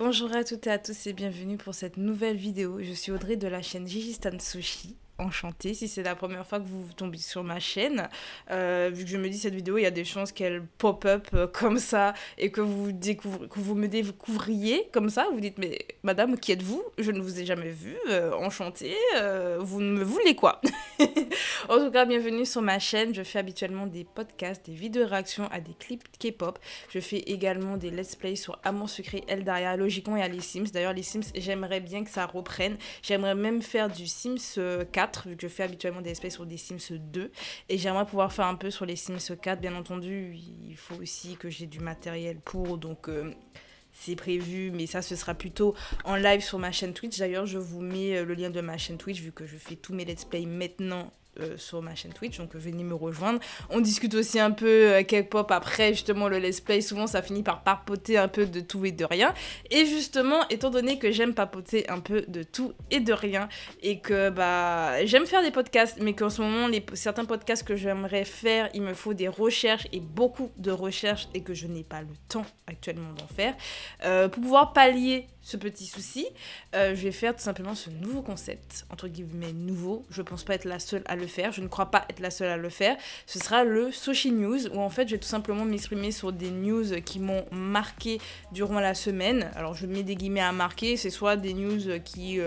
Bonjour à toutes et à tous et bienvenue pour cette nouvelle vidéo. Je suis Audrey de la chaîne Gigi Stan Sushi. Enchantée si c'est la première fois que vous tombez sur ma chaîne. Vu que je me dis cette vidéo, il y a des chances qu'elle pop-up comme ça et que vous me découvriez comme ça. Vous dites, mais madame, qui êtes-vous? Je ne vous ai jamais vu. Enchantée. Vous me voulez quoi? En tout cas, bienvenue sur ma chaîne. Je fais habituellement des podcasts, des vidéos réactions à des clips K-pop. Je fais également des let's play sur Amour Secret, Eldaria, Logicon et les Sims. D'ailleurs, les Sims, j'aimerais bien que ça reprenne. J'aimerais même faire du Sims 4, vu que je fais habituellement des let's play sur des Sims 2. Et j'aimerais pouvoir faire un peu sur les Sims 4. Bien entendu, il faut aussi que j'ai du matériel pour, donc... c'est prévu, mais ça, ce sera plutôt en live sur ma chaîne Twitch. D'ailleurs, je vous mets le lien de ma chaîne Twitch, vu que je fais tous mes let's play maintenant sur ma chaîne Twitch, donc venez me rejoindre. On discute aussi un peu K-pop après, justement, le let's play. Souvent, ça finit par papoter un peu de tout et de rien. Et justement, étant donné que j'aime papoter un peu de tout et de rien, et que j'aime faire des podcasts, mais qu'en ce moment, certains podcasts que j'aimerais faire, il me faut des recherches et beaucoup de recherches, et que je n'ai pas le temps actuellement d'en faire. Pour pouvoir pallier ce petit souci, je vais faire tout simplement ce nouveau concept, entre guillemets nouveau. Je pense pas être la seule à le faire, je ne crois pas être la seule à le faire. Ce sera le Sushi News, où en fait je vais tout simplement m'exprimer sur des news qui m'ont marqué durant la semaine. Alors je mets des guillemets à marquer, c'est soit des news qui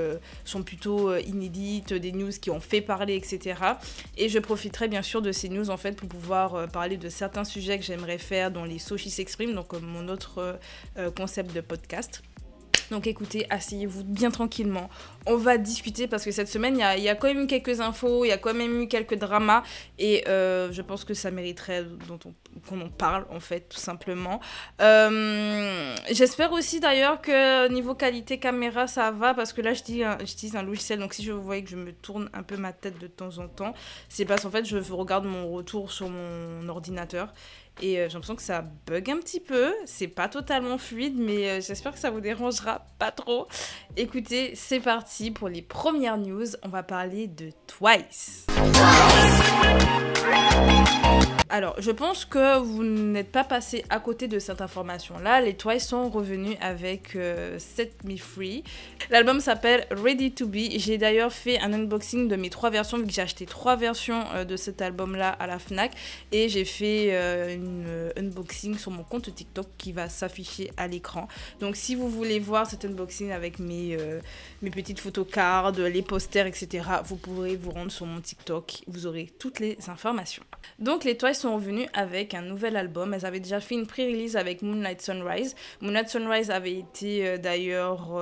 sont plutôt inédites, des news qui ont fait parler, etc. Et je profiterai bien sûr de ces news en fait pour pouvoir parler de certains sujets que j'aimerais faire dans les Sushi s'expriment, donc mon autre concept de podcast. Donc écoutez, asseyez-vous bien tranquillement. On va discuter parce que cette semaine, il y a quand même eu quelques infos, il y a quand même eu quelques dramas. Et je pense que ça mériterait qu'on en parle, en fait, tout simplement. J'espère aussi d'ailleurs que niveau qualité caméra, ça va. Parce que là, j'utilise un logiciel. Donc si je vous voyez que je me tourne un peu ma tête de temps en temps, c'est parce qu'en fait, je regarde mon retour sur mon ordinateur. Et j'ai l'impression que ça bug un petit peu, c'est pas totalement fluide, mais j'espère que ça vous dérangera pas trop. Écoutez, c'est parti pour les premières news, on va parler de Twice. Alors, je pense que vous n'êtes pas passé à côté de cette information-là. Les Twice sont revenus avec Set Me Free. L'album s'appelle Ready to Be. J'ai d'ailleurs fait un unboxing de mes 3 versions, vu que j'ai acheté 3 versions de cet album-là à la Fnac. Et j'ai fait une unboxing sur mon compte TikTok qui va s'afficher à l'écran. Donc, si vous voulez voir cet unboxing avec mes petites photocards, les posters, etc., vous pourrez vous rendre sur mon TikTok. Vous aurez toutes les informations. Donc, les Twice sont revenus avec un nouvel album. Elles avaient déjà fait une pré-release avec Moonlight Sunrise. Moonlight Sunrise avait été d'ailleurs...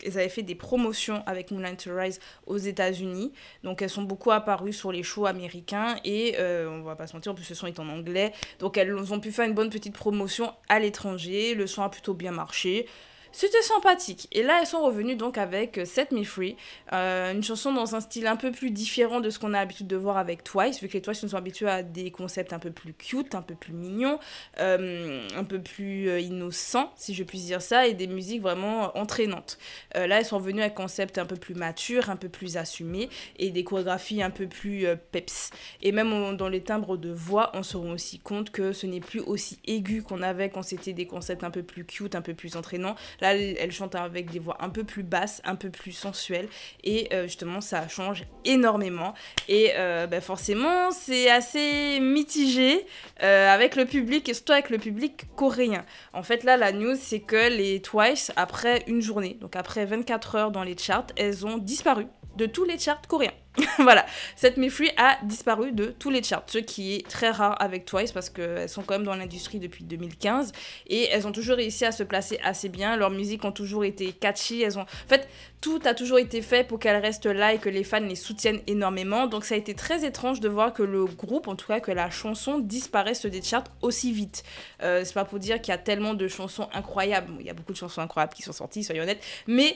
elles avaient fait des promotions avec Moonlight Sunrise aux États-Unis. Donc elles sont beaucoup apparues sur les shows américains. Et on va pas se mentir, en plus le son est en anglais. Donc elles ont pu faire une bonne petite promotion à l'étranger. Le son a plutôt bien marché. C'était sympathique. Et là, elles sont revenues donc avec Set Me Free, une chanson dans un style un peu plus différent de ce qu'on a l'habitude de voir avec Twice, vu que les Twice nous sont habitués à des concepts un peu plus cute, un peu plus mignons, un peu plus innocents, si je puis dire ça, et des musiques vraiment entraînantes. Là, elles sont revenues avec un concept un peu plus mature, un peu plus assumé, et des chorégraphies un peu plus peps. Et même dans les timbres de voix, on se rend aussi compte que ce n'est plus aussi aigu qu'on avait quand c'était des concepts un peu plus cute, un peu plus entraînants. Là, elle chante avec des voix un peu plus basses, un peu plus sensuelles. Et justement, ça change énormément. Et forcément, c'est assez mitigé avec le public, et surtout avec le public coréen. En fait, là, la news, c'est que les Twice, après une journée, donc après 24 heures dans les charts, elles ont disparu de tous les charts coréens. Voilà, Set Me Free a disparu de tous les charts, ce qui est très rare avec Twice parce qu'elles sont quand même dans l'industrie depuis 2015 et elles ont toujours réussi à se placer assez bien. Leurs musiques ont toujours été catchy, En fait, tout a toujours été fait pour qu'elles restent là et que les fans les soutiennent énormément. Donc ça a été très étrange de voir que le groupe, en tout cas que la chanson, disparaisse des charts aussi vite. C'est pas pour dire qu'il y a tellement de chansons incroyables. Bon, il y a beaucoup de chansons incroyables qui sont sorties, soyons honnêtes, mais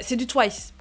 c'est du Twice.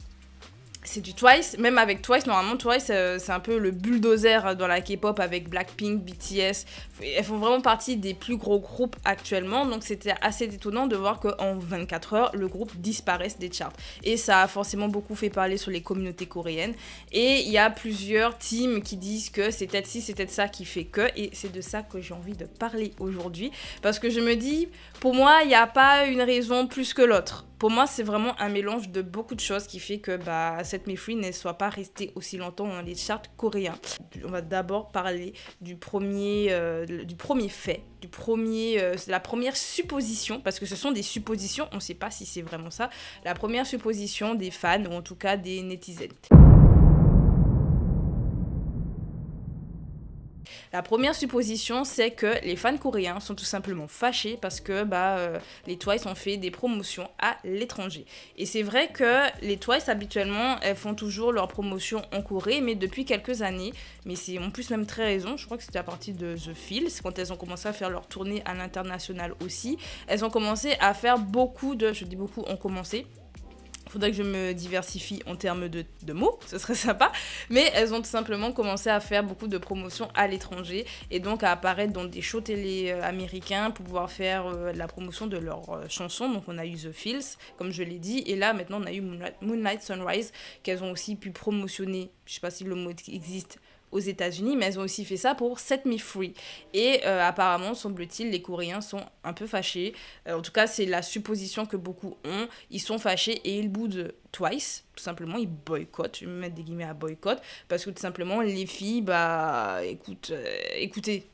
c'est du Twice, même avec Twice, normalement Twice c'est un peu le bulldozer dans la K-pop avec Blackpink, BTS, elles font vraiment partie des plus gros groupes actuellement, donc c'était assez étonnant de voir qu'en 24 heures, le groupe disparaisse des charts. Et ça a forcément beaucoup fait parler sur les communautés coréennes, et il y a plusieurs teams qui disent que c'est peut-être ci, c'est peut-être ça qui fait que, et c'est de ça que j'ai envie de parler aujourd'hui, parce que je me dis, pour moi, il n'y a pas une raison plus que l'autre. Pour moi, c'est vraiment un mélange de beaucoup de choses qui fait que Set Me Free ne soit pas resté aussi longtemps dans les charts coréens. On va d'abord parler du premier fait, la première supposition, parce que ce sont des suppositions, on ne sait pas si c'est vraiment ça, la première supposition des fans, ou en tout cas des netizens. La première supposition, c'est que les fans coréens sont tout simplement fâchés parce que les Twice ont fait des promotions à l'étranger. Et c'est vrai que les Twice, habituellement, elles font toujours leurs promotions en Corée, mais depuis quelques années, mais c'est en plus même très raison, je crois que c'était à partir de The Fields, quand elles ont commencé à faire leur tournée à l'international aussi, elles ont commencé à faire je dis beaucoup, ont commencé, faudrait que je me diversifie en termes de mots, ce serait sympa, mais elles ont tout simplement commencé à faire beaucoup de promotions à l'étranger et donc à apparaître dans des shows télé américains pour pouvoir faire la promotion de leurs chansons. Donc on a eu The Fields, comme je l'ai dit, et là maintenant on a eu Moonlight Sunrise qu'elles ont aussi pu promotionner, je sais pas si le mot existe, aux États-Unis, mais elles ont aussi fait ça pour Set Me Free. Et apparemment, semble-t-il, les Coréens sont un peu fâchés. En tout cas, c'est la supposition que beaucoup ont. Ils sont fâchés et ils boudent Twice. Tout simplement, ils boycottent. Je vais me mettre des guillemets à boycott. Parce que tout simplement, les filles, écoutez,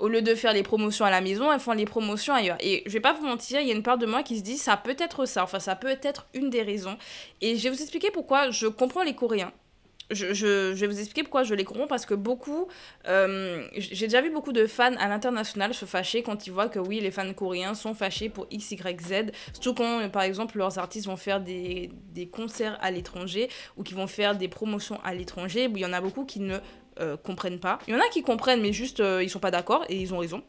au lieu de faire les promotions à la maison, elles font les promotions ailleurs. Et je vais pas vous mentir, il y a une part de moi qui se dit, ça peut être ça. Enfin, ça peut être une des raisons. Et je vais vous expliquer pourquoi je comprends les Coréens. Je vais vous expliquer pourquoi je les comprends, parce que j'ai déjà vu beaucoup de fans à l'international se fâcher quand ils voient que oui, les fans coréens sont fâchés pour X, Y, Z, surtout quand par exemple leurs artistes vont faire des concerts à l'étranger ou qui vont faire des promotions à l'étranger. Il y en a beaucoup qui ne comprennent pas. Il y en a qui comprennent mais juste ils sont pas d'accord et ils ont raison.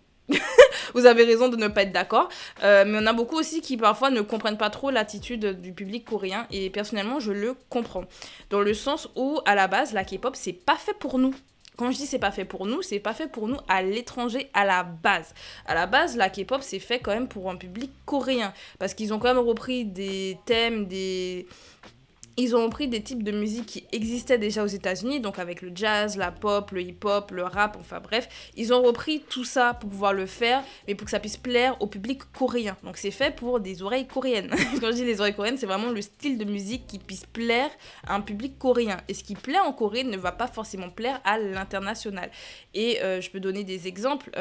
Vous avez raison de ne pas être d'accord, mais on a beaucoup aussi qui parfois ne comprennent pas trop l'attitude du public coréen, et personnellement je le comprends, dans le sens où à la base la K-pop c'est pas fait pour nous. Quand je dis c'est pas fait pour nous, c'est pas fait pour nous à l'étranger à la base. À la base, la K-pop c'est fait quand même pour un public coréen, parce qu'ils ont quand même repris des thèmes, ils ont pris des types de musique qui existaient déjà aux États-Unis, donc avec le jazz, la pop, le hip-hop, le rap, enfin bref. Ils ont repris tout ça pour pouvoir le faire, mais pour que ça puisse plaire au public coréen. Donc c'est fait pour des oreilles coréennes. Quand je dis les oreilles coréennes, c'est vraiment le style de musique qui puisse plaire à un public coréen. Et ce qui plaît en Corée ne va pas forcément plaire à l'international. Et je peux donner des exemples.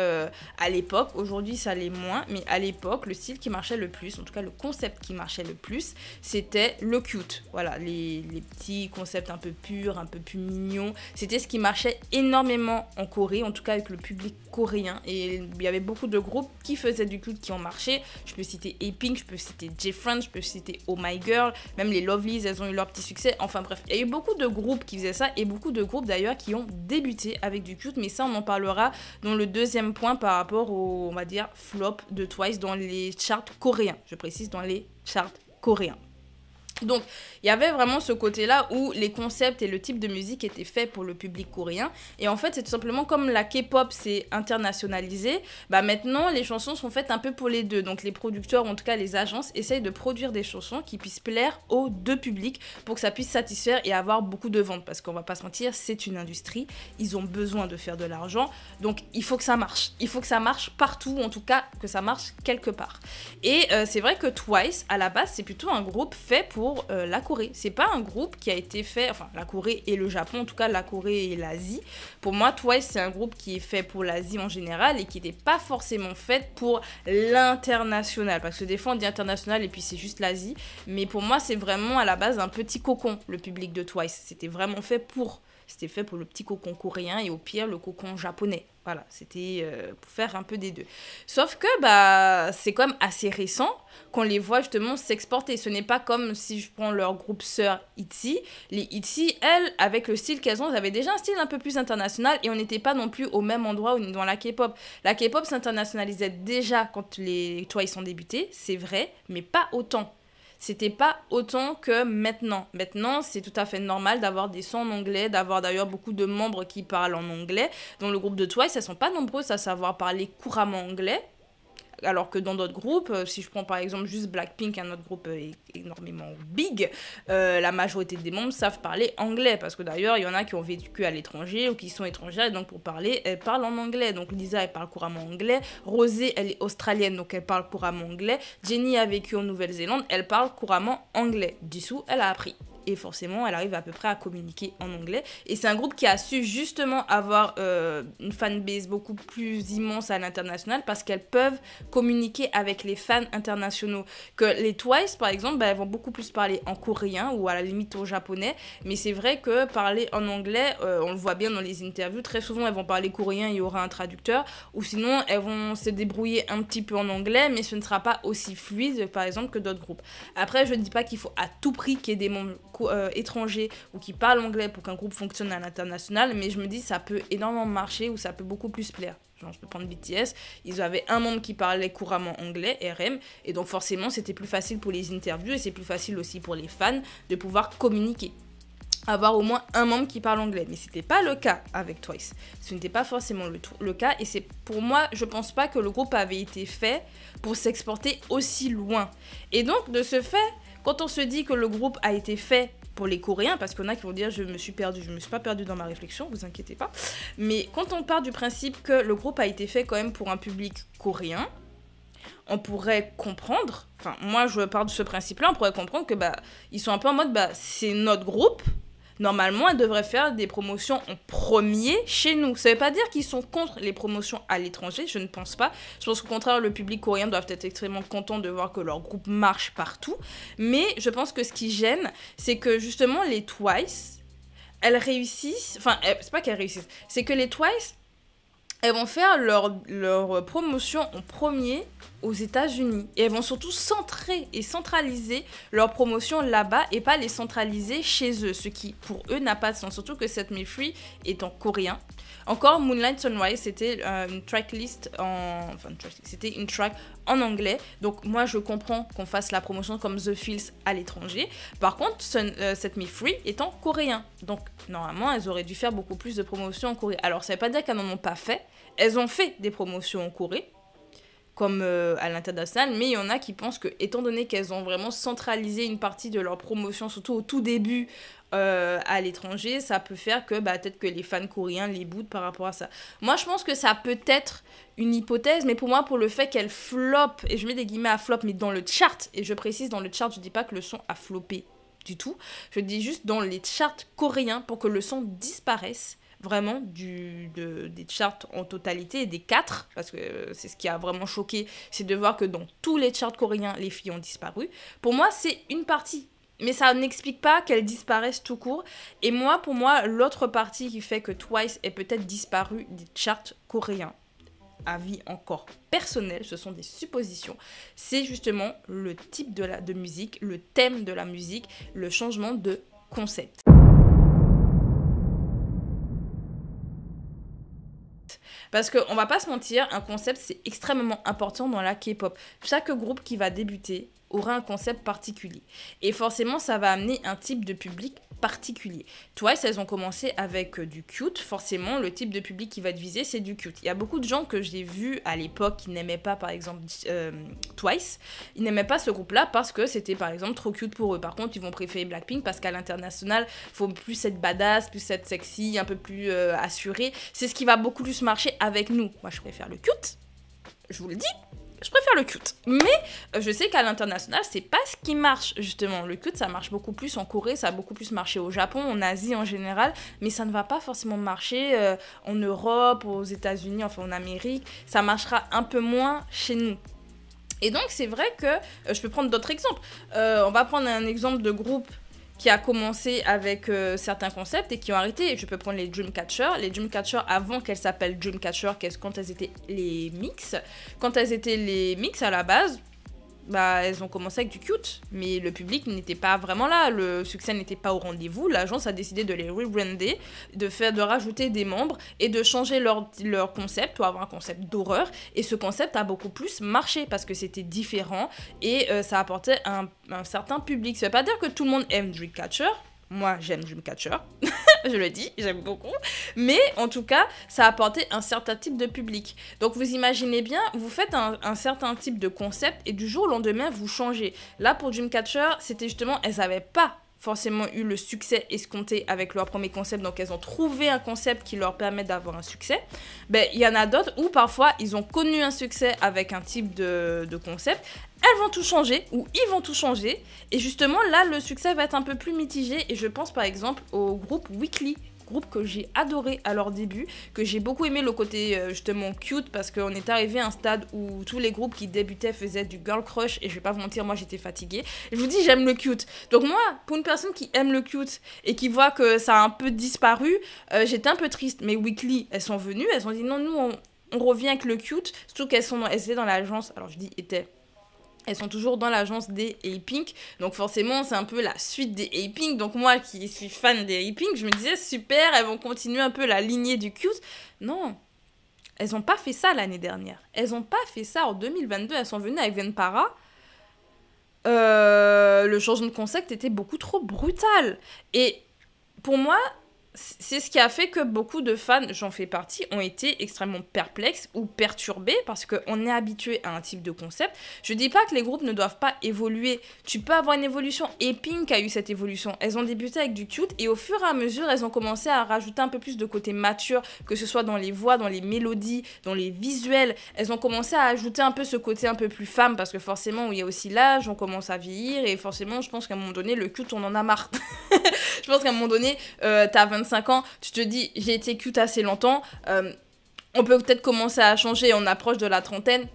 À l'époque, aujourd'hui ça l'est moins, mais à l'époque, le style qui marchait le plus, en tout cas le concept qui marchait le plus, c'était le cute. Voilà, les petits concepts un peu purs, un peu plus mignons. C'était ce qui marchait énormément en Corée, en tout cas avec le public coréen. Et il y avait beaucoup de groupes qui faisaient du cute qui ont marché. Je peux citer A-Pink, je peux citer J-Friends, je peux citer Oh My Girl, même les Lovelyz, elles ont eu leur petit succès. Enfin bref, il y a eu beaucoup de groupes qui faisaient ça et beaucoup de groupes d'ailleurs qui ont débuté avec du cute. Mais ça, on en parlera dans le deuxième point par rapport au, on va dire, flop de Twice dans les charts coréens. Je précise, dans les charts coréens. Donc, il y avait vraiment ce côté-là où les concepts et le type de musique étaient faits pour le public coréen. Et en fait, c'est tout simplement comme la K-pop s'est internationalisée, maintenant, les chansons sont faites un peu pour les deux. Donc, les producteurs, en tout cas les agences, essayent de produire des chansons qui puissent plaire aux deux publics pour que ça puisse satisfaire et avoir beaucoup de ventes. Parce qu'on va pas se mentir, c'est une industrie. Ils ont besoin de faire de l'argent. Donc, il faut que ça marche. Il faut que ça marche partout, ou en tout cas, que ça marche quelque part. Et c'est vrai que Twice, à la base, c'est plutôt un groupe fait pour la Corée. C'est pas un groupe qui a été fait, enfin la Corée et le Japon, en tout cas la Corée et l'Asie. Pour moi, Twice c'est un groupe qui est fait pour l'Asie en général et qui n'était pas forcément fait pour l'international, parce que des fois on dit international et puis c'est juste l'Asie, mais pour moi c'est vraiment à la base un petit cocon, le public de Twice. C'était fait pour le petit cocon coréen et au pire le cocon japonais. Voilà, c'était pour faire un peu des deux. Sauf que c'est quand même assez récent qu'on les voit justement s'exporter. Ce n'est pas comme si je prends leur groupe sœur ITZY. Les ITZY, elles, avec le style qu'elles ont, elles avaient déjà un style un peu plus international et on n'était pas non plus au même endroit dans la K-pop. La K-pop s'internationalisait déjà quand les Twice ont débuté, c'est vrai, mais pas autant. c'était pas autant que maintenant. Maintenant, c'est tout à fait normal d'avoir des sons en anglais, d'avoir d'ailleurs beaucoup de membres qui parlent en anglais. Dans le groupe de Twice, elles sont pas nombreuses à savoir parler couramment anglais. Alors que dans d'autres groupes, si je prends par exemple juste Blackpink, un autre groupe énormément big, la majorité des membres savent parler anglais. Parce que d'ailleurs, il y en a qui ont vécu à l'étranger ou qui sont étrangères. Et donc pour parler, elles parlent en anglais. Donc Lisa, elle parle couramment anglais. Rosé, elle est australienne, donc elle parle couramment anglais. Jennie a vécu en Nouvelle-Zélande, elle parle couramment anglais. Jisoo, elle a appris. Et forcément, elle arrive à peu près à communiquer en anglais. Et c'est un groupe qui a su justement avoir une fanbase beaucoup plus immense à l'international parce qu'elles peuvent communiquer avec les fans internationaux. Que les Twice, par exemple, bah, elles vont beaucoup plus parler en coréen ou à la limite au japonais. Mais c'est vrai que parler en anglais, on le voit bien dans les interviews, très souvent elles vont parler coréen, il y aura un traducteur. Ou sinon, elles vont se débrouiller un petit peu en anglais, mais ce ne sera pas aussi fluide, par exemple, que d'autres groupes. Après, je ne dis pas qu'il faut à tout prix qu'il y ait des membres étrangers ou qui parlent anglais pour qu'un groupe fonctionne à l'international, mais je me dis ça peut énormément marcher ou ça peut beaucoup plus plaire. Genre, je peux prendre BTS, ils avaient un membre qui parlait couramment anglais, RM, et donc forcément c'était plus facile pour les interviews et c'est plus facile aussi pour les fans de pouvoir communiquer. Avoir au moins un membre qui parle anglais, mais c'était pas le cas avec Twice. Ce n'était pas forcément le cas, et c'est pour moi, je pense pas que le groupe avait été fait pour s'exporter aussi loin. Et donc de ce fait, quand on se dit que le groupe a été fait pour les Coréens, parce qu'il y en a qui vont dire je me suis pas perdue dans ma réflexion, vous inquiétez pas, mais quand on part du principe que le groupe a été fait quand même pour un public coréen, on pourrait comprendre, enfin moi je pars de ce principe-là, on pourrait comprendre que bah ils sont un peu en mode bah c'est notre groupe. Normalement, elles devraient faire des promotions en premier chez nous. Ça ne veut pas dire qu'ils sont contre les promotions à l'étranger, je ne pense pas. Je pense qu'au contraire, le public coréen doit être extrêmement content de voir que leur groupe marche partout. Mais je pense que ce qui gêne, c'est que justement les Twice, elles réussissent... Enfin, c'est pas qu'elles réussissent, c'est que les Twice, elles vont faire leur promotion en premier aux États-Unis. Et elles vont surtout centrer et centraliser leur promotion là-bas et pas les centraliser chez eux. Ce qui, pour eux, n'a pas de sens. Surtout que Set Me Free est en coréen. Encore, Moonlight Sunrise, c'était une tracklist c'était une track en anglais. Donc, moi, je comprends qu'on fasse la promotion comme The Feels à l'étranger. Par contre, Set Me Free est en coréen. Donc, normalement, elles auraient dû faire beaucoup plus de promotions en Corée. Alors, ça ne veut pas dire qu'elles n'en ont pas fait. Elles ont fait des promotions en Corée, comme à l'international, mais il y en a qui pensent que, étant donné qu'elles ont vraiment centralisé une partie de leur promotion, surtout au tout début à l'étranger, ça peut faire que peut-être que les fans coréens les boudent par rapport à ça. Moi, je pense que ça peut être une hypothèse, mais pour moi, pour le fait qu'elle flop, et je mets des guillemets à flop, mais dans le chart, et je précise dans le chart, je dis pas que le son a floppé du tout, je dis juste dans les charts coréens pour que le son disparaisse vraiment des charts en totalité, des 4, parce que c'est ce qui a vraiment choqué, c'est de voir que dans tous les charts coréens, les filles ont disparu. Pour moi, c'est une partie, mais ça n'explique pas qu'elles disparaissent tout court. Et moi, pour moi, l'autre partie qui fait que Twice est peut-être disparu des charts coréens, avis encore personnel, ce sont des suppositions, c'est justement le type de musique, le thème de la musique, le changement de concept. Parce qu'on va pas se mentir, un concept c'est extrêmement important dans la K-pop. Chaque groupe qui va débuter aura un concept particulier. Et forcément, ça va amener un type de public particulier. Twice, elles ont commencé avec du cute. Forcément, le type de public qui va être visé, c'est du cute. Il y a beaucoup de gens que j'ai vus à l'époque qui n'aimaient pas, par exemple, Twice. Ils n'aimaient pas ce groupe-là parce que c'était, par exemple, trop cute pour eux. Par contre, ils vont préférer Blackpink parce qu'à l'international, il faut plus être badass, plus être sexy, un peu plus assuré. C'est ce qui va beaucoup plus marcher avec nous. Moi, je préfère le cute. Je vous le dis. Je préfère le cute. Mais je sais qu'à l'international, c'est pas ce qui marche, justement. Le cute, ça marche beaucoup plus en Corée, ça a beaucoup plus marché au Japon, en Asie en général, mais ça ne va pas forcément marcher en Europe, aux États-Unis, enfin en Amérique. Ça marchera un peu moins chez nous. Et donc, c'est vrai que je peux prendre d'autres exemples. On va prendre un exemple de groupe qui a commencé avec certains concepts et qui ont arrêté. Je peux prendre les Dreamcatcher. Les Dreamcatcher, avant qu'elles s'appellent Dreamcatcher, quand elles étaient les mix. Quand elles étaient les mix, à la base, bah, elles ont commencé avec du cute, mais le public n'était pas vraiment là, le succès n'était pas au rendez-vous. L'agence a décidé de les rebrander, de rajouter des membres et de changer leur concept pour avoir un concept d'horreur. Et ce concept a beaucoup plus marché parce que c'était différent et ça apportait un certain public. Ça veut pas dire que tout le monde aime Dreamcatcher. Moi, j'aime Dreamcatcher, je le dis, j'aime beaucoup. Mais en tout cas, ça a apporté un certain type de public. Donc vous imaginez bien, vous faites un certain type de concept et du jour au lendemain, vous changez. Là, pour Dreamcatcher, c'était justement, elles n'avaient pas forcément eu le succès escompté avec leur premier concept, donc elles ont trouvé un concept qui leur permet d'avoir un succès. Ben, il y en a d'autres où parfois ils ont connu un succès avec un type de concept, elles vont tout changer ou ils vont tout changer et justement là le succès va être un peu plus mitigé et je pense par exemple au groupe Weekly, groupe que j'ai adoré à leur début, que j'ai beaucoup aimé le côté justement cute parce qu'on est arrivé à un stade où tous les groupes qui débutaient faisaient du girl crush et je vais pas vous mentir, moi j'étais fatiguée. Et je vous dis, j'aime le cute. Donc moi, pour une personne qui aime le cute et qui voit que ça a un peu disparu, j'étais un peu triste. Mais Weekly, elles sont venues, elles ont dit non, nous on revient avec le cute, surtout qu'elles étaient dans l'agence, alors je dis étaient. Elles sont toujours dans l'agence des A-Pink, donc forcément c'est un peu la suite des A-Pink, donc moi qui suis fan des A-Pink, je me disais super, elles vont continuer un peu la lignée du cute. Non, elles n'ont pas fait ça l'année dernière, elles n'ont pas fait ça en 2022, elles sont venues avec Venpara. Le changement de concept était beaucoup trop brutal, et pour moi, c'est ce qui a fait que beaucoup de fans, j'en fais partie, ont été extrêmement perplexes ou perturbés parce qu'on est habitué à un type de concept. Je dis pas que les groupes ne doivent pas évoluer. Tu peux avoir une évolution. Et Pink a eu cette évolution. Elles ont débuté avec du cute et au fur et à mesure, elles ont commencé à rajouter un peu plus de côté mature, que ce soit dans les voix, dans les mélodies, dans les visuels. Elles ont commencé à ajouter un peu ce côté un peu plus femme parce que forcément, il y a aussi l'âge, on commence à vieillir et forcément, je pense qu'à un moment donné, le cute, on en a marre. Je pense qu'à un moment donné, t'as 25 ans, tu te dis, j'ai été cute assez longtemps, on peut peut-être commencer à changer, on approche de la trentaine,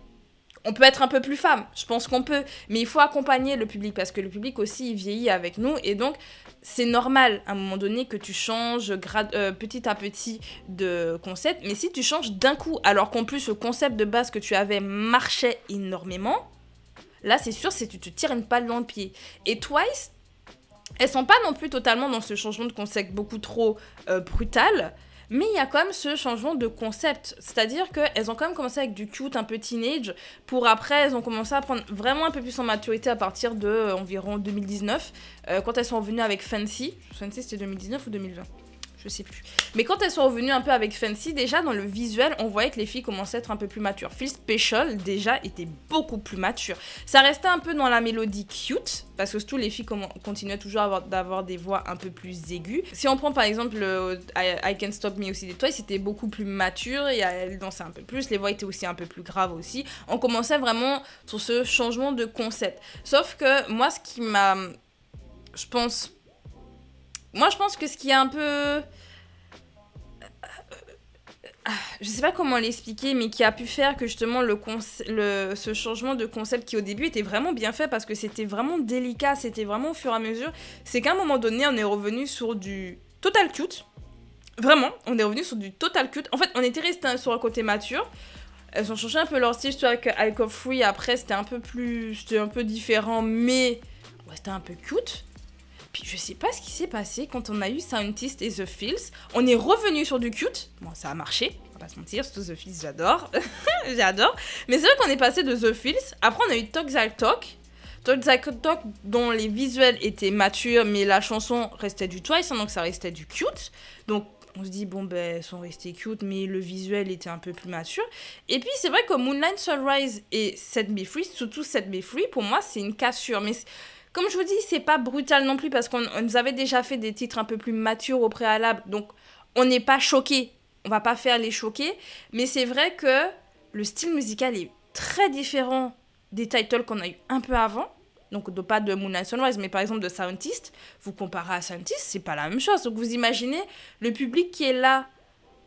on peut être un peu plus femme, je pense qu'on peut, mais il faut accompagner le public, parce que le public aussi, il vieillit avec nous, et donc, c'est normal, à un moment donné, que tu changes petit à petit de concept, mais si tu changes d'un coup, alors qu'en plus, le concept de base que tu avais marchait énormément, là, c'est sûr, tu te tires une balle dans le pied. Et Twice, elles sont pas non plus totalement dans ce changement de concept beaucoup trop brutal, mais il y a quand même ce changement de concept. C'est-à-dire qu'elles ont quand même commencé avec du cute un peu teenage, pour après, elles ont commencé à prendre vraiment un peu plus en maturité à partir de environ 2019, quand elles sont revenues avec Fancy. Fancy, c'était 2019 ou 2020 ? Je sais plus. Mais quand elles sont revenues un peu avec Fancy, déjà dans le visuel, on voyait que les filles commençaient à être un peu plus matures. Feel Special, déjà, était beaucoup plus mature. Ça restait un peu dans la mélodie cute, parce que surtout les filles continuaient toujours d'avoir des voix un peu plus aiguës. Si on prend par exemple I Can't Stop Me aussi des Twice, c'était beaucoup plus mature, et elles dansaient un peu plus, les voix étaient aussi un peu plus graves aussi. On commençait vraiment sur ce changement de concept. Sauf que moi, ce qui m'a... Je pense que ce qui est un peu... Je sais pas comment l'expliquer, mais qui a pu faire que justement ce changement de concept qui au début était vraiment bien fait parce que c'était vraiment délicat, c'était vraiment au fur et à mesure, c'est qu'à un moment donné, on est revenu sur du total cute. Vraiment, on est revenu sur du total cute. En fait, on était resté sur un côté mature. Elles ont changé un peu leur style, surtout avec Alcohol Free. Après, c'était un peu différent, mais ouais, c'était un peu cute. Puis je sais pas ce qui s'est passé quand on a eu Scientist et The Feels. On est revenu sur du cute. Bon, ça a marché, on va pas se mentir, surtout The Feels, j'adore. J'adore. Mais c'est vrai qu'on est passé de The Feels. Après, on a eu Talk That Talk. Talk That Talk, dont les visuels étaient matures, mais la chanson restait du Twice, hein, donc ça restait du cute. Donc, on se dit, bon, ben, elles sont restées cute, mais le visuel était un peu plus mature. Et puis, c'est vrai que Moonlight Sunrise et Set Me Free, surtout Set Me Free, pour moi, c'est une cassure. Mais comme je vous dis, c'est pas brutal non plus parce qu'on nous avait déjà fait des titres un peu plus matures au préalable. Donc, on n'est pas choqués. On va pas faire les choquer. Mais c'est vrai que le style musical est très différent des titles qu'on a eu un peu avant. Donc, pas de Moonlight Sunrise, mais par exemple de Scientist. Vous comparez à Scientist, c'est pas la même chose. Donc, vous imaginez le public qui est là,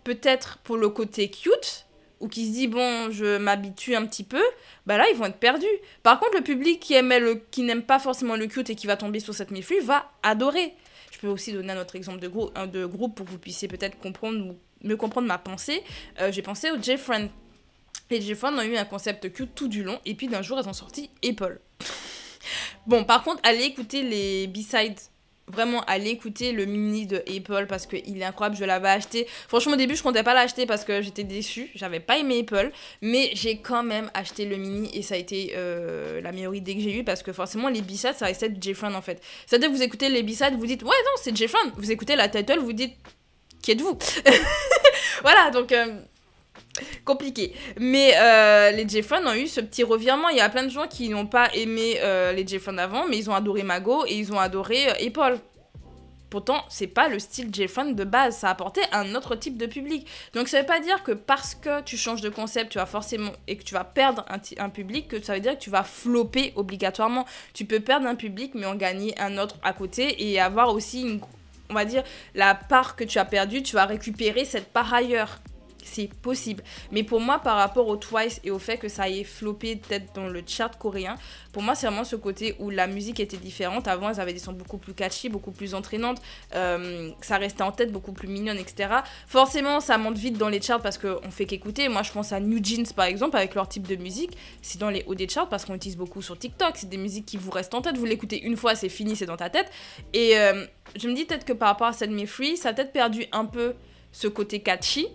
peut-être pour le côté cute, ou qui se dit, bon, je m'habitue un petit peu, bah là, ils vont être perdus. Par contre, le public qui n'aime pas forcément le cute et qui va tomber sur cette Free va adorer. Je peux aussi donner un autre exemple de groupe pour que vous puissiez peut-être mieux comprendre ma pensée. J'ai pensé au J-Friend. Les J-Fan ont eu un concept cute tout du long, et puis d'un jour, elles ont sorti Apple. Bon, par contre, allez écouter les B-sides. Vraiment, allez écouter le mini de Apple parce qu'il est incroyable, je l'avais acheté. Franchement, au début, je comptais pas l'acheter parce que j'étais déçue. J'avais pas aimé Apple, mais j'ai quand même acheté le mini et ça a été la meilleure idée que j'ai eue parce que forcément, les B-sides, ça restait du J-Fan en fait. C'est-à-dire que vous écoutez les B-sides, vous dites, ouais, non, c'est J-Fan. Vous écoutez la title, vous dites, qui êtes-vous? Voilà, donc compliqué. Mais les J-Fan ont eu ce petit revirement. Il y a plein de gens qui n'ont pas aimé les J-Fan avant, mais ils ont adoré Mago et ils ont adoré Apple. Pourtant, c'est pas le style J-Fan de base, ça a apporté un autre type de public. Donc ça veut pas dire que parce que tu changes de concept, tu vas forcément et que tu vas perdre un public, que ça veut dire que tu vas flopper obligatoirement. Tu peux perdre un public mais en gagner un autre à côté et avoir aussi on va dire la part que tu as perdue, tu vas récupérer cette part ailleurs. C'est possible. Mais pour moi, par rapport au Twice et au fait que ça ait floppé peut-être dans le chart coréen, pour moi, c'est vraiment ce côté où la musique était différente. Avant, elles avaient des sons beaucoup plus catchy, beaucoup plus entraînantes. Ça restait en tête, beaucoup plus mignonne, etc. Forcément, ça monte vite dans les charts parce qu'on fait qu'écouter. Moi, je pense à New Jeans, par exemple, avec leur type de musique. C'est dans les hauts des charts parce qu'on utilise beaucoup sur TikTok. C'est des musiques qui vous restent en tête. Vous l'écoutez une fois, c'est fini, c'est dans ta tête. Et je me dis peut-être que par rapport à Set Me Free, ça a peut-être perdu un peu ce côté catchy.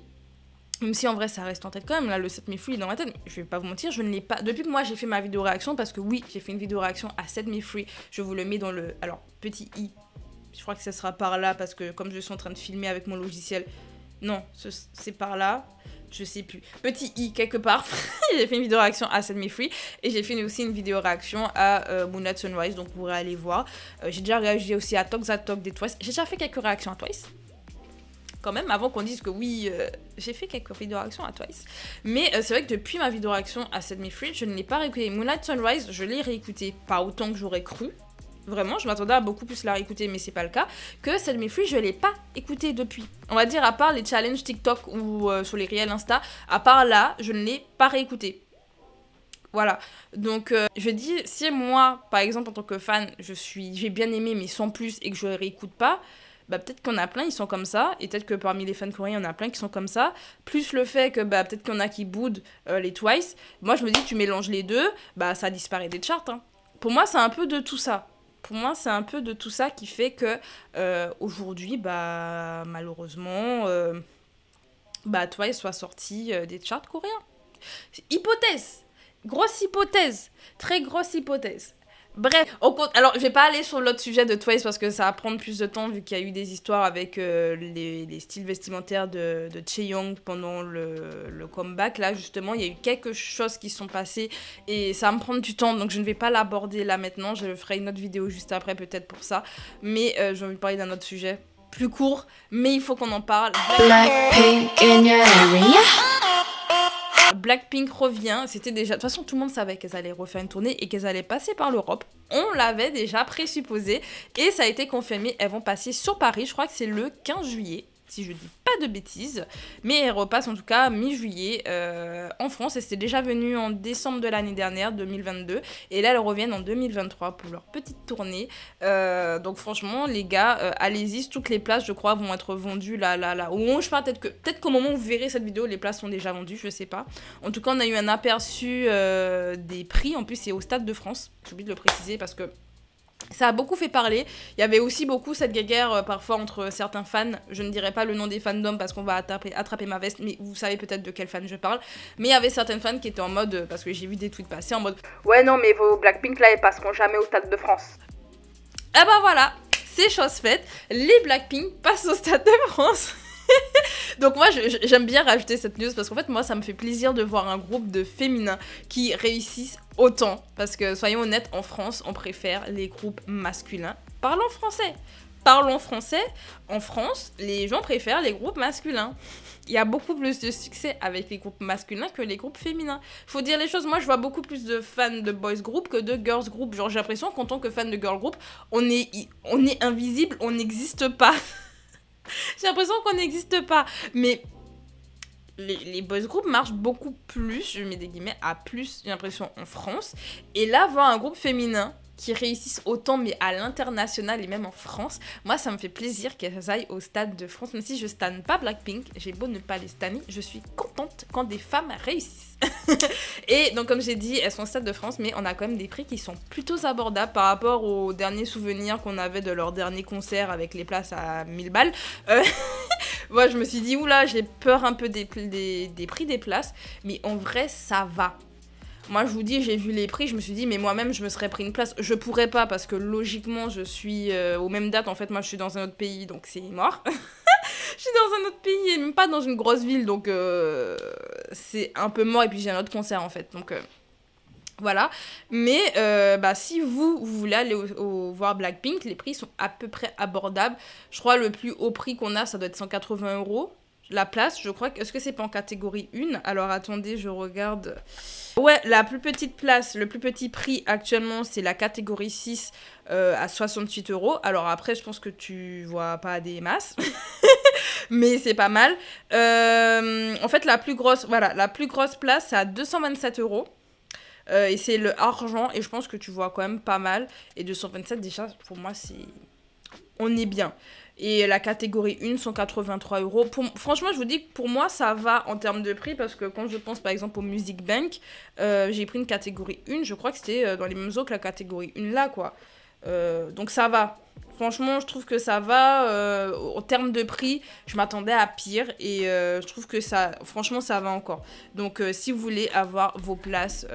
Même si en vrai ça reste en tête quand même, là le Set Me Free est dans ma tête, je vais pas vous mentir, je ne l'ai pas. Depuis que moi j'ai fait ma vidéo réaction, parce que oui, j'ai fait une vidéo réaction à Set Me Free, je vous le mets dans le. Alors, petit i, je crois que ça sera par là, parce que comme je suis en train de filmer avec mon logiciel, non, c'est par là, je sais plus. Petit i quelque part, j'ai fait une vidéo réaction à Set Me Free, et j'ai fait aussi une vidéo réaction à Moonlight Sunrise, donc vous pourrez aller voir. J'ai déjà réagi aussi à Talk That Talk des Twice, j'ai déjà fait quelques réactions à Twice. Quand même, avant qu'on dise que oui, j'ai fait quelques vidéos réactions à Twice. Mais c'est vrai que depuis ma vidéo réaction à Set Me Free, je ne l'ai pas réécouté. Moonlight Sunrise, je l'ai réécouté pas autant que j'aurais cru. Vraiment, je m'attendais à beaucoup plus la réécouter, mais c'est pas le cas. Que Set Me Free, je l'ai pas écouté depuis. On va dire, à part les challenges TikTok ou sur les réels Insta, à part là, je ne l'ai pas réécouté. Voilà, donc je dis, si moi, par exemple, en tant que fan, j'ai bien aimé, mais sans plus, et que je ne réécoute pas, bah peut-être qu'on a plein, ils sont comme ça, et peut-être que parmi les fans coréens, il y en a plein qui sont comme ça, plus le fait que bah peut-être qu'il y en a qui boudent les Twice, moi je me dis, tu mélanges les deux, bah ça disparaît des charts, hein. Pour moi, c'est un peu de tout ça. Pour moi, c'est un peu de tout ça qui fait que aujourd'hui, bah malheureusement, bah Twice soit sorti des charts coréens. Hypothèse, grosse hypothèse, très grosse hypothèse. Bref, alors je vais pas aller sur l'autre sujet de Twice parce que ça va prendre plus de temps vu qu'il y a eu des histoires avec les styles vestimentaires de Chaeyoung pendant le comeback. Là justement, il y a eu quelque chose qui sont passées et ça va me prendre du temps, donc je ne vais pas l'aborder là maintenant. Je ferai une autre vidéo juste après peut-être pour ça. Mais j'ai envie de parler d'un autre sujet plus court, mais il faut qu'on en parle. Blackpink in your area. Blackpink revient, c'était déjà... De toute façon, tout le monde savait qu'elles allaient refaire une tournée et qu'elles allaient passer par l'Europe. On l'avait déjà présupposé et ça a été confirmé. Elles vont passer sur Paris, je crois que c'est le 15 juillet, si je dis pas de bêtises. Mais elles repassent en tout cas mi-juillet en France. Et c'était déjà venu en décembre de l'année dernière, 2022. Et là, elles reviennent en 2023 pour leur petite tournée. Donc franchement, les gars, allez-y. Toutes les places, je crois, vont être vendues là. Au moment où je parle, peut-être qu'au moment où vous verrez cette vidéo, les places sont déjà vendues, je sais pas. En tout cas, on a eu un aperçu des prix. En plus, c'est au Stade de France. J'ai oublié de le préciser parce que ça a beaucoup fait parler. Il y avait aussi beaucoup cette guéguerre parfois entre certains fans. Je ne dirai pas le nom des fandoms parce qu'on va attraper ma veste, mais vous savez peut-être de quel fan je parle. Mais il y avait certaines fans qui étaient en mode, parce que j'ai vu des tweets passer en mode ouais non mais vos Blackpink là, ils passeront jamais au Stade de France. Eh ben voilà, c'est chose faite. Les Blackpink passent au Stade de France. Donc moi j'aime bien rajouter cette news parce qu'en fait moi ça me fait plaisir de voir un groupe de féminins qui réussissent autant, parce que soyons honnêtes, en France on préfère les groupes masculins. Parlons français, en France les gens préfèrent les groupes masculins. Il y a beaucoup plus de succès avec les groupes masculins que les groupes féminins. Faut dire les choses, moi je vois beaucoup plus de fans de boys group que de girls group. Genre j'ai l'impression qu'en tant que fan de girl group, on est invisible, on n'existe pas. J'ai l'impression qu'on n'existe pas. Mais les boys groups marchent beaucoup plus, je mets des guillemets, à plus, j'ai l'impression, en France. Et là, voir un groupe féminin qui réussissent autant, mais à l'international et même en France. Moi, ça me fait plaisir qu'elles aillent au stade de France, même si je stanne pas Blackpink, j'ai beau ne pas les stanner, je suis contente quand des femmes réussissent. Et donc, comme j'ai dit, elles sont au stade de France, mais on a quand même des prix qui sont plutôt abordables par rapport aux derniers souvenirs qu'on avait de leur dernier concert avec les places à 1000 balles. Moi, je me suis dit, oula, j'ai peur un peu des prix des places, mais en vrai, ça va. Moi, je vous dis, j'ai vu les prix, je me suis dit, mais moi-même, je me serais pris une place. Je pourrais pas, parce que logiquement, je suis aux mêmes dates. En fait, moi, je suis dans un autre pays, donc c'est mort. Je suis dans un autre pays et même pas dans une grosse ville, donc c'est un peu mort. Et puis, j'ai un autre concert, en fait, donc voilà. Mais si vous voulez aller voir Blackpink, les prix sont à peu près abordables. Je crois le plus haut prix qu'on a, ça doit être 180 €. La place, je crois, est-ce que c'est pas en catégorie 1? Alors attendez, je regarde. Ouais, la plus petite place, le plus petit prix actuellement, c'est la catégorie 6 à 68 €. Alors après, je pense que tu vois pas des masses, mais c'est pas mal. En fait, la plus grosse place, c'est à 227 €. Et c'est le argent, et je pense que tu vois quand même pas mal. Et 227, déjà, pour moi, on est bien. Et la catégorie 1, 183 €. Franchement, je vous dis que pour moi, ça va en termes de prix, parce que quand je pense par exemple au Music Bank, j'ai pris une catégorie 1, je crois que c'était dans les mêmes eaux que la catégorie 1 là, quoi. Donc ça va. Franchement, je trouve que ça va. En termes de prix, je m'attendais à pire, et je trouve que franchement, ça va encore. Donc, si vous voulez avoir vos places,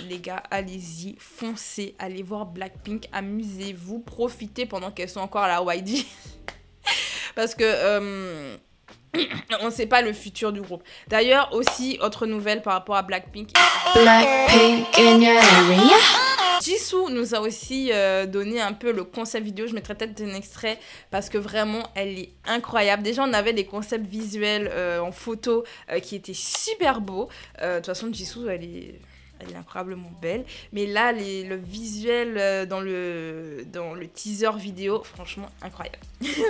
les gars, allez-y, foncez, allez voir Blackpink, amusez-vous, profitez pendant qu'elles sont encore à la YG. Parce que on ne sait pas le futur du groupe. D'ailleurs, aussi, autre nouvelle par rapport à Blackpink. Blackpink in your area. Jisoo nous a aussi donné un peu le concept vidéo. Je mettrai peut-être un extrait parce que vraiment, elle est incroyable. Déjà, on avait des concepts visuels en photo qui étaient super beaux. De toute façon, Jisoo, elle est incroyablement belle. Mais là, le visuel dans le teaser vidéo, franchement, incroyable.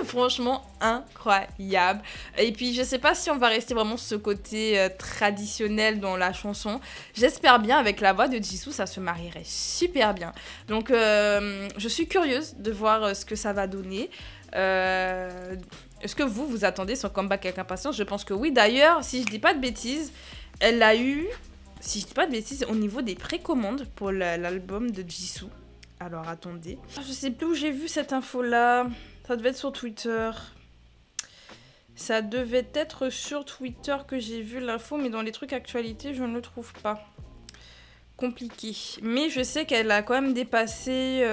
Franchement, incroyable. Et puis, je sais pas si on va rester vraiment ce côté traditionnel dans la chanson. J'espère bien, avec la voix de Jisoo, ça se marierait super bien. Donc, je suis curieuse de voir ce que ça va donner. Est-ce que vous attendez son comeback avec impatience? Je pense que oui. D'ailleurs, si je dis pas de bêtises, elle a eu... Si je dis pas de bêtises, au niveau des précommandes pour l'album de Jisoo. Alors, attendez. Je sais plus où j'ai vu cette info-là. Ça devait être sur Twitter. Ça devait être sur Twitter que j'ai vu l'info, mais dans les trucs actualités, je ne le trouve pas. Compliqué. Mais je sais qu'elle a quand même dépassé...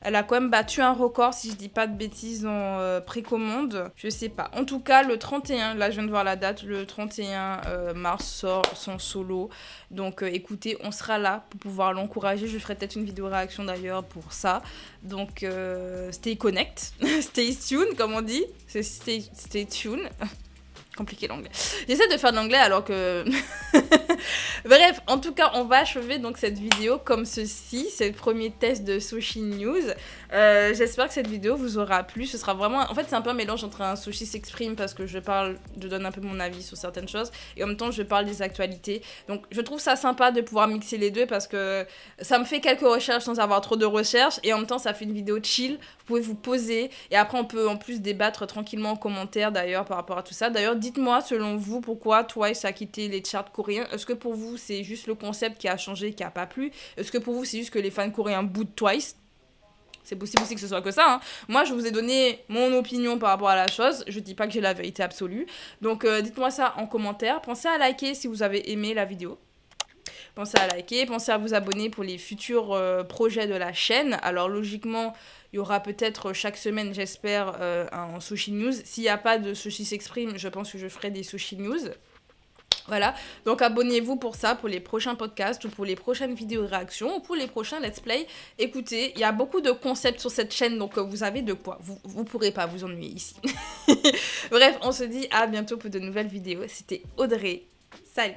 Elle a quand même battu un record, si je dis pas de bêtises, en précommande. Je sais pas. En tout cas, le 31, là je viens de voir la date, le 31 mars sort son solo. Donc écoutez, on sera là pour pouvoir l'encourager. Je ferai peut-être une vidéo réaction d'ailleurs pour ça. Donc stay connect, stay tuned comme on dit. C'est stay tuned. Compliqué l'anglais. J'essaie de faire de l'anglais alors que... Bref, en tout cas, on va achever donc cette vidéo comme ceci. C'est le premier test de Sushi News. J'espère que cette vidéo vous aura plu. Ce sera vraiment... En fait, c'est un peu un mélange entre un Sushi s'exprime parce que je donne un peu mon avis sur certaines choses et en même temps, je parle des actualités. Donc, je trouve ça sympa de pouvoir mixer les deux parce que ça me fait quelques recherches sans avoir trop de recherches et en même temps, ça fait une vidéo chill. Vous pouvez vous poser et après, on peut en plus débattre tranquillement en commentaire d'ailleurs par rapport à tout ça. D'ailleurs, dites-moi selon vous pourquoi Twice a quitté les charts coréens. Est-ce que pour vous c'est juste le concept qui a changé, qui a pas plu? Est-ce que pour vous c'est juste que les fans coréens boudent Twice? C'est possible aussi que ce soit que ça, hein. Moi je vous ai donné mon opinion par rapport à la chose. Je dis pas que j'ai la vérité absolue. Donc dites-moi ça en commentaire. Pensez à liker si vous avez aimé la vidéo. Pensez à liker, pensez à vous abonner pour les futurs projets de la chaîne. Alors logiquement, il y aura peut-être chaque semaine, j'espère, un Sushi News. S'il n'y a pas de Sushi s'exprime, je pense que je ferai des Sushi News. Voilà, donc abonnez-vous pour ça, pour les prochains podcasts ou pour les prochaines vidéos réactions ou pour les prochains let's play. Écoutez, il y a beaucoup de concepts sur cette chaîne, donc vous avez de quoi. Vous pourrez pas vous ennuyer ici. Bref, on se dit à bientôt pour de nouvelles vidéos. C'était Audrey. Salut!